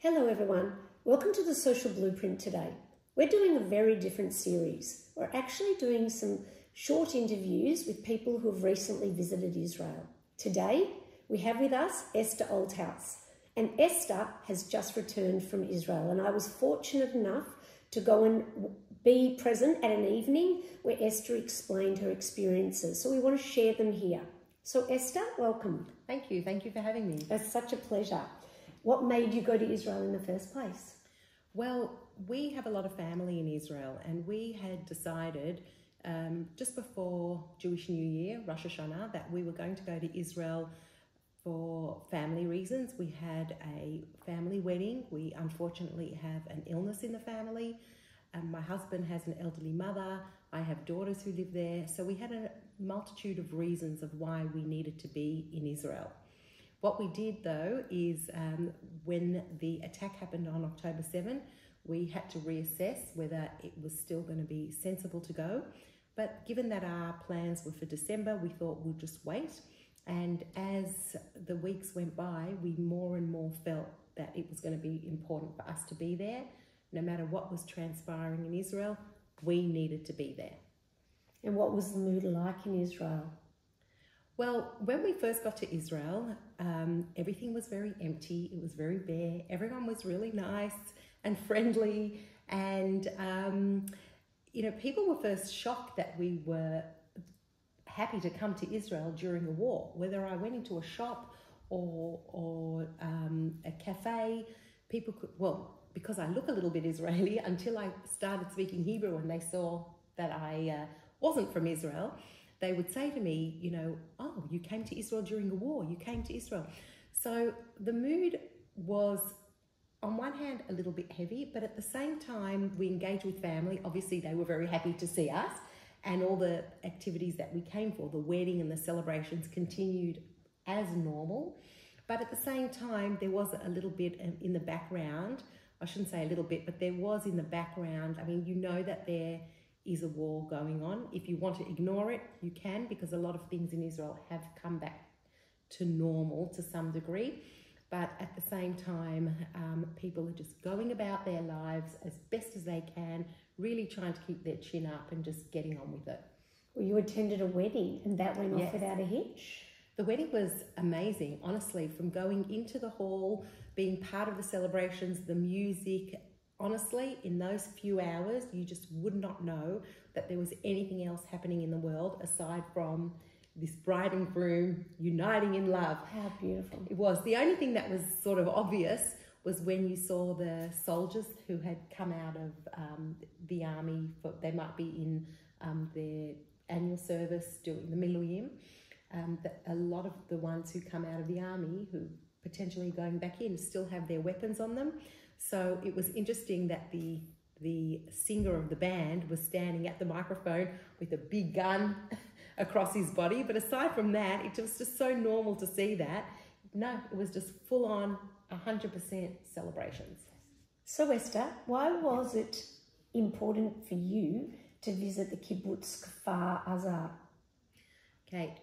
Hello everyone, welcome to the Social Blueprint today. We're doing a very different series. We're actually doing some short interviews with people who have recently visited Israel. Today, we have with us Esther Althaus. And Esther has just returned from Israel, and I was fortunate enough to go and be present at an evening where Esther explained her experiences. So we want to share them here. So Esther, welcome. Thank you for having me. It's such a pleasure. What made you go to Israel in the first place? Well, we have a lot of family in Israel, and we had decided just before Jewish New Year, Rosh Hashanah, that we were going to go to Israel for family reasons. We had a family wedding. We unfortunately have an illness in the family. My husband has an elderly mother. I have daughters who live there. So we had a multitude of reasons of why we needed to be in Israel. What we did though is when the attack happened on October 7, we had to reassess whether it was still going to be sensible to go. But given that our plans were for December, we thought we'll just wait. And as the weeks went by, we more and more felt that it was going to be important for us to be there. No matter what was transpiring in Israel, we needed to be there. And what was the mood like in Israel? Well, when we first got to Israel, everything was very empty. It was very bare. Everyone was really nice and friendly. And, people were first shocked that we were happy to come to Israel during a war. Whether I went into a shop or a cafe, people could, because I look a little bit Israeli, until I started speaking Hebrew and they saw that I wasn't from Israel, they would say to me, oh, you came to Israel during the war, you came to Israel. So the mood was, on one hand, a little bit heavy, but at the same time, we engaged with family. Obviously, they were very happy to see us, and all the activities that we came for, the wedding and the celebrations, continued as normal. But at the same time, there was a little bit in the background. I shouldn't say a little bit, but there was in the background. I mean, you know that there is a war going on. If you want to ignore it, you can, because a lot of things in Israel have come back to normal to some degree. But at the same time, people are just going about their lives as best as they can, really trying to keep their chin up and just getting on with it. Well, you attended a wedding and that went Yes. off without a hitch. The wedding was amazing, honestly, from going into the hall, being part of the celebrations, the music. Honestly, in those few hours, you just would not know that there was anything else happening in the world aside from this bride and groom uniting in love. How beautiful. It was. The only thing that was sort of obvious was when you saw the soldiers who had come out of the army. They might be in their annual service doing the Miluim. A lot of the ones who come out of the army, who potentially going back in, still have their weapons on them. So it was interesting that the singer of the band was standing at the microphone with a big gun across his body. But aside from that, it was just so normal to see that. No, it was just full on 100% celebrations. So Esther, why was it important for you to visit the Kibbutz Kfar Aza? Okay,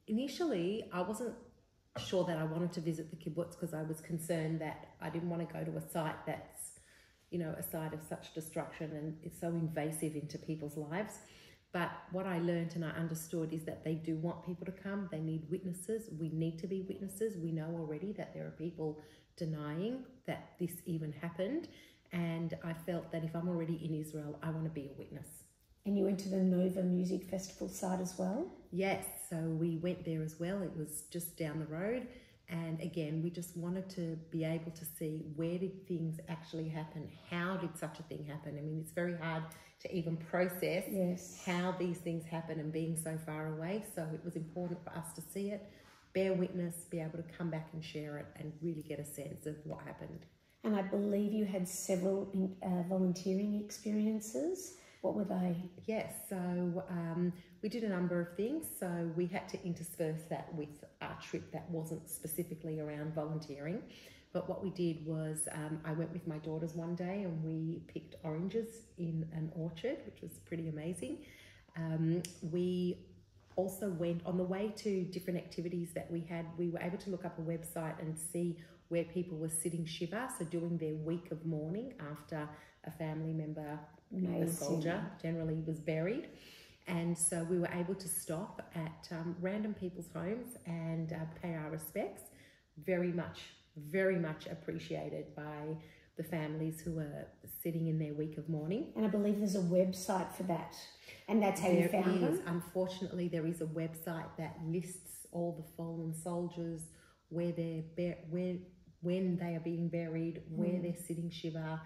initially I wasn't sure that I wanted to visit the kibbutz because I was concerned that I didn't want to go to a site that's, a site of such destruction and it's so invasive into people's lives. But what I learned and I understood is that they do want people to come. They need witnesses. We need to be witnesses. We know already that there are people denying that this even happened. And I felt that if I'm already in Israel, I want to be a witness. And you went to the Nova Music Festival site as well? Yes, so we went there as well. It was just down the road. And again, we just wanted to be able to see where did things actually happen? How did such a thing happen? I mean, it's very hard to even process how these things happen and being so far away. So it was important for us to see it, bear witness, be able to come back and share it and really get a sense of what happened. And I believe you had several volunteering experiences. What were they? Yes, so we did a number of things. So we had to intersperse that with our trip that wasn't specifically around volunteering. But what we did was I went with my daughters one day and we picked oranges in an orchard, which was pretty amazing. We also went on the way to different activities that we had. We were able to look up a website and see where people were sitting Shiva, so doing their week of mourning after a family member, a soldier, generally was buried. And so we were able to stop at random people's homes and pay our respects. Very much appreciated by the families who were sitting in their week of mourning. And I believe there's a website for that. And that's how you found them? Unfortunately, there is a website that lists all the fallen soldiers, where when they are being buried, where they're sitting Shiva,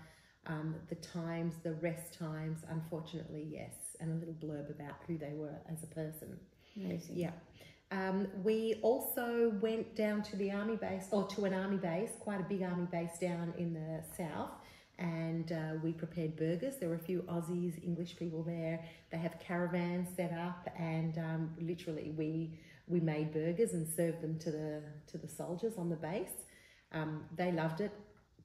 the times, the rest times. Unfortunately, yes. And a little blurb about who they were as a person. Amazing. Yeah. We also went down to the army base, or to an army base, quite a big army base down in the south, and we prepared burgers. There were a few Aussies, English people there. They have caravans set up, and literally we made burgers and served them to the soldiers on the base. They loved it.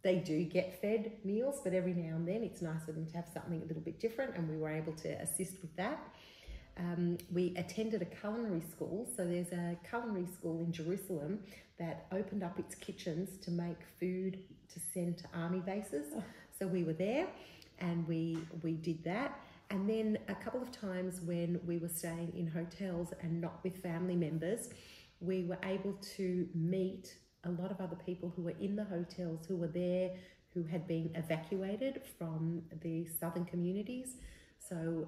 They do get fed meals, but every now and then it's nice for them to have something a little bit different, and we were able to assist with that. We attended a culinary school. So there's a culinary school in Jerusalem that opened up its kitchens to make food to send to army bases. Oh. So we were there and we did that. And then a couple of times when we were staying in hotels and not with family members, we were able to meet a lot of other people who were in the hotels, who were there, who had been evacuated from the southern communities. So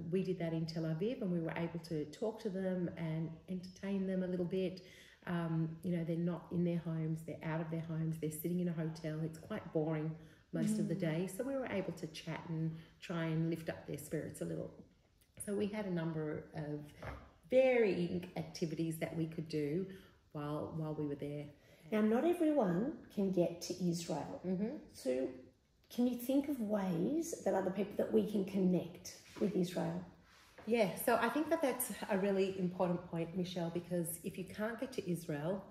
we did that in Tel Aviv, and we were able to talk to them and entertain them a little bit. They're not in their homes, they're out of their homes, they're sitting in a hotel. It's quite boring most of the day. So we were able to chat and try and lift up their spirits a little. So we had a number of varying activities that we could do while we were there. Now, not everyone can get to Israel. So can you think of ways that other people that we can connect with Israel? Yeah, so I think that's a really important point, Michelle, because if you can't get to Israel,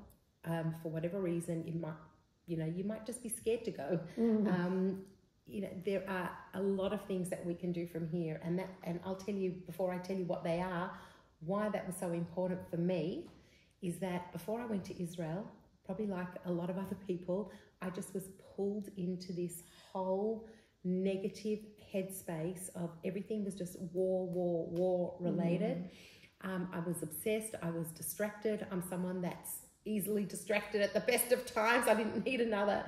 for whatever reason, you might just be scared to go. There are a lot of things that we can do from here, and I'll tell you, before I tell you what they are, why that was so important for me is that before I went to Israel, probably like a lot of other people, I just was pulled into this whole negative headspace of everything was just war related. I was obsessed. I was distracted. I'm someone that's easily distracted at the best of times. I didn't need another,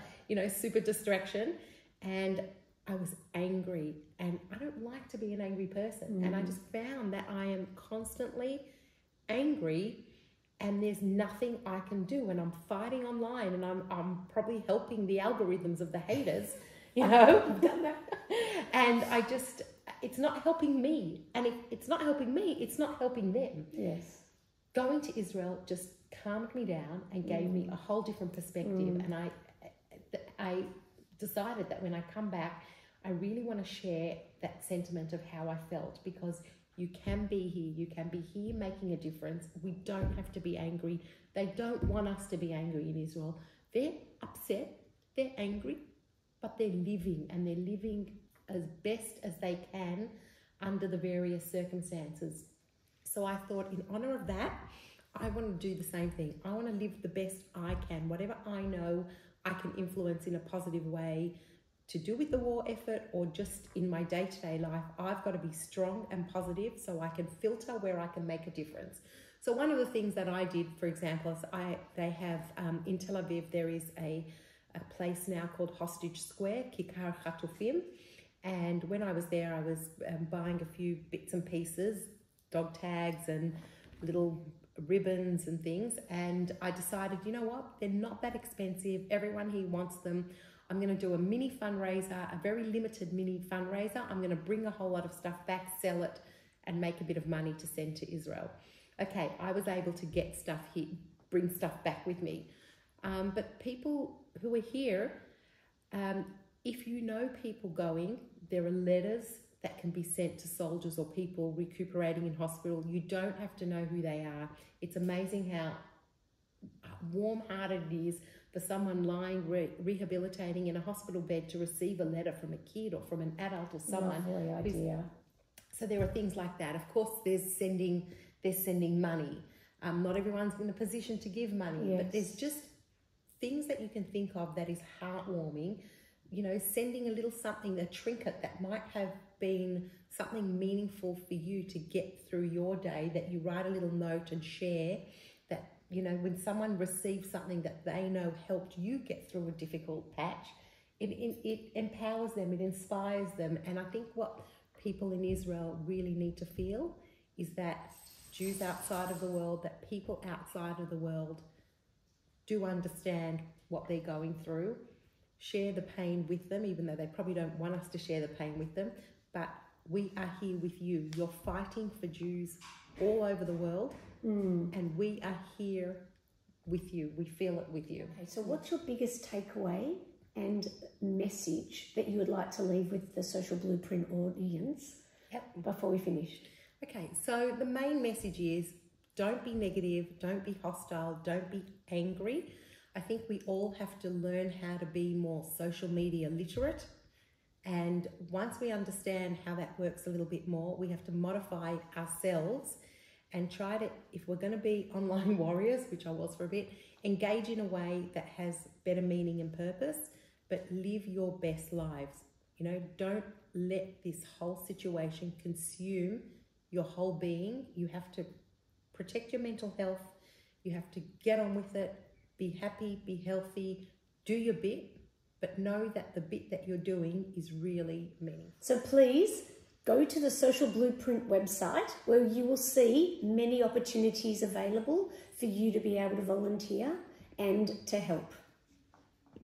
super distraction. And I was angry, and I don't like to be an angry person. And I just found that I am constantly angry, and there's nothing I can do, and I'm fighting online, and I'm probably helping the algorithms of the haters, I've done that. And it's not helping me. And if it's not helping me, it's not helping them. Yes. Going to Israel just calmed me down and gave me a whole different perspective. And I decided that when I come back, I really want to share that sentiment of how I felt, because you can be here. You can be here making a difference. We don't have to be angry. They don't want us to be angry in Israel. They're upset. They're angry, but they're living, and they're living as best as they can under the various circumstances. So I thought, in honor of that, I want to do the same thing. I want to live the best I can. Whatever I know I can influence in a positive way to do with the war effort, or just in my day-to-day life, I've got to be strong and positive so I can filter where I can make a difference. So one of the things that I did, for example, is they have in Tel Aviv, there is a place now called Hostage Square, Kfar Aza. And when I was there, I was buying a few bits and pieces, dog tags and little ribbons and things. And I decided, you know what? They're not that expensive. Everyone here wants them. I'm going to do a mini fundraiser, a very limited mini fundraiser. I'm going to bring a whole lot of stuff back, sell it, and make a bit of money to send to Israel. Okay, I was able to get stuff here, bring stuff back with me. But people who are here, if you know people going, there are letters that can be sent to soldiers or people recuperating in hospital. You don't have to know who they are. It's amazing how warm-hearted it is for someone lying rehabilitating in a hospital bed to receive a letter from a kid or from an adult or someone. Lovely idea. So there are things like that. Of course, they're sending money. Not everyone's in a position to give money, yes. but there's just things that you can think of that is heartwarming, you know, sending a little something, a trinket that might have been something meaningful for you to get through your day, that you write a little note and share, that, you know, when someone receives something that they know helped you get through a difficult patch, it empowers them, it inspires them. And I think what people in Israel really need to feel is that Jews outside of the world, that people outside of the world do understand what they're going through, share the pain with them, even though they probably don't want us to share the pain with them. But we are here with you. You're fighting for Jews all over the world, and we are here with you. We feel it with you. Okay, so what's your biggest takeaway and message that you would like to leave with the Social Blueprint audience before we finish? Okay, so the main message is, don't be negative, don't be hostile, don't be angry. I think we all have to learn how to be more social media literate. And once we understand how that works a little bit more, we have to modify ourselves and try to, if we're going to be online warriors, which I was for a bit, engage in a way that has better meaning and purpose, but live your best lives. You know, don't let this whole situation consume your whole being. You have to protect your mental health. You have to get on with it. Be happy, be healthy, do your bit, but know that the bit that you're doing is really meaningful. So please go to the Social Blueprint website, where you will see many opportunities available for you to be able to volunteer and to help.